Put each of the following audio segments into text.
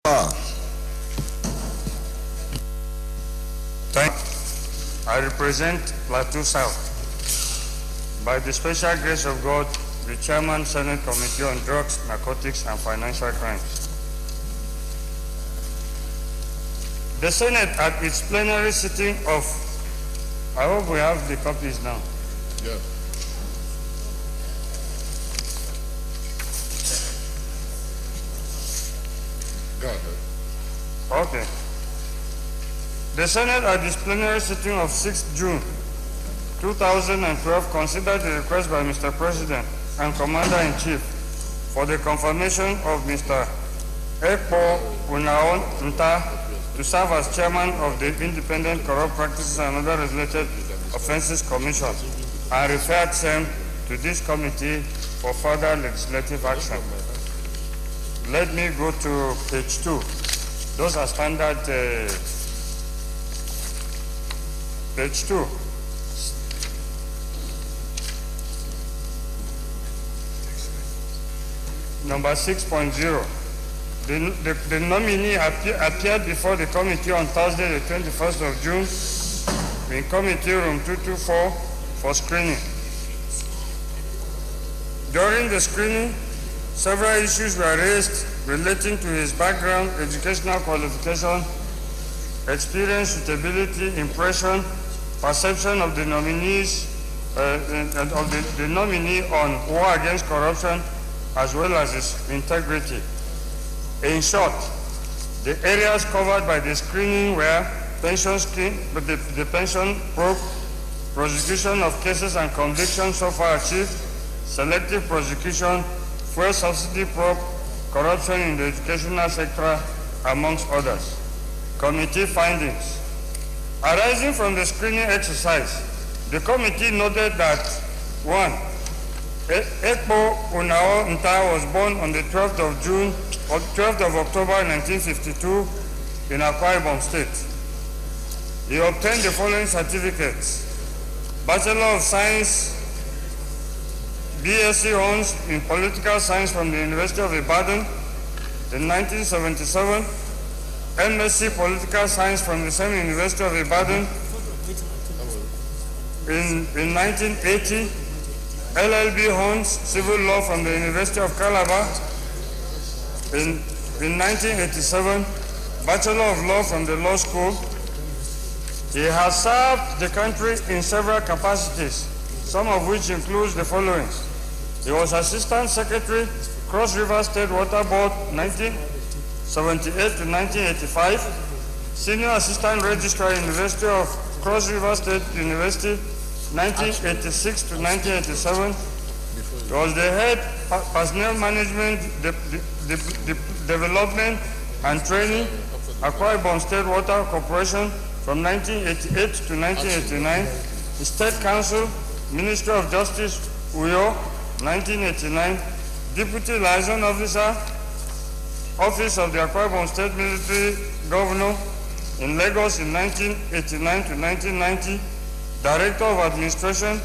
I represent Plateau South. By the special grace of God, the Chairman, Senate Committee on Drugs, Narcotics, and Financial Crimes. The Senate, at its plenary sitting of, I hope we have the copies now. Yeah. Go ahead. Okay. The Senate, at its plenary sitting of 6th June 2012, considered the request by Mr. President and Commander-in-Chief for the confirmation of Mr. Ekpo Unaon Nta to serve as chairman of the Independent Corrupt Practices and Other Related Offenses Commission and referred them to this committee for further legislative action. Let me go to page 2. Those are standard page 2. Number 6.0. The nominee appeared before the committee on Thursday, the 21st of June, in committee room 224 for screening. During the screening, several issues were raised relating to his background, educational qualification, experience, suitability, impression, perception of the nominees, the nominee on war against corruption, as well as his integrity. In short, the areas covered by the screening were pension scheme, the pension probe, prosecution of cases and convictions so far achieved, selective prosecution, fuel subsidy probe, corruption in the educational sector, amongst others. Committee findings. Arising from the screening exercise, the committee noted that 1. Ekpo Unao Nta was born on the 12th of October 1952 in Akwa Ibom State. He obtained the following certificates: Bachelor of Science, BSc Honors in Political Science from the University of Ibadan in 1977, MSc Political Science from the same University of Ibadan in 1980, LLB Honors Civil Law from the University of Calabar in 1987, Bachelor of Law from the Law School. He has served the country in several capacities, some of which includes the following. He was Assistant Secretary, Cross River State Water Board, 1978 to 1985, Senior Assistant Registrar, University of Cross River State University, 1986 to 1987. He was the head personnel management, development and training, Akwa Ibom State Water Corporation from 1988 to 1989. The State Council, Ministry of Justice, Uyo, 1989. Deputy Liaison Officer, Office of the Akwa Ibom State Military Governor in Lagos in 1989 to 1990. Director of Administration,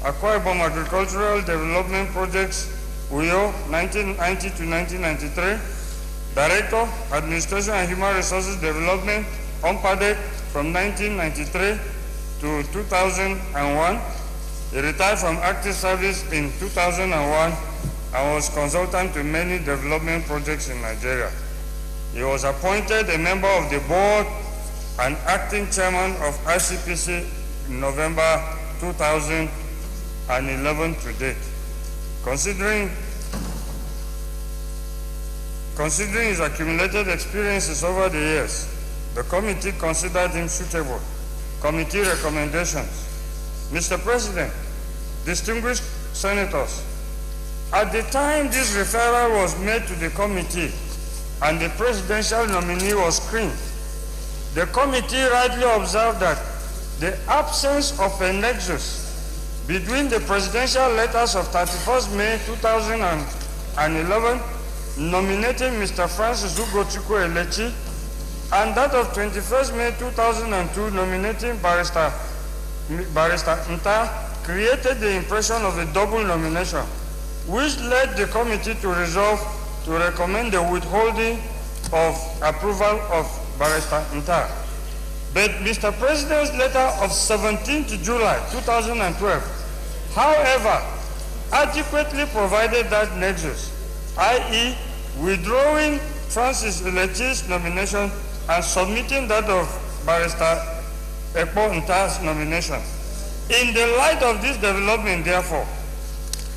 Akwa Ibom Agricultural Development Projects, Uyo, 1990 to 1993. Director, Administration and Human Resources Development, OMPADEC, from 1993 to 2001. He retired from active service in 2001 and was consultant to many development projects in Nigeria. He was appointed a member of the board and acting chairman of ICPC in November 2011 to date. Considering his accumulated experiences over the years, the committee considered him suitable. Committee recommendations. Mr. President, distinguished senators, at the time this referral was made to the committee and the presidential nominee was screened, the committee rightly observed that the absence of a nexus between the presidential letters of 31st May 2011 nominating Mr. Francis Ugochukwu Elechi and that of 21st May 2002 nominating Barrister Nta created the impression of a double nomination, which led the committee to resolve to recommend the withholding of approval of Barrister Ntar. But Mr. President's letter of 17th July 2012, however, adequately provided that nexus, i.e. withdrawing Francis Elechi's nomination and submitting that of Barrister Ekpo Ntar's nomination. In the light of this development, therefore,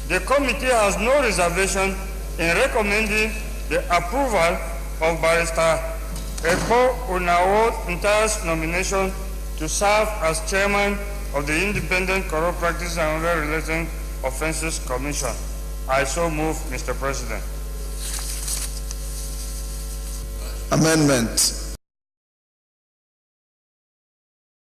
the committee has no reservation in recommending the approval of Barrister Ekpo Unawo Ntar's nomination to serve as chairman of the Independent Corrupt Practices and Other Related Offences Commission. I so move, Mr. President. Amendment.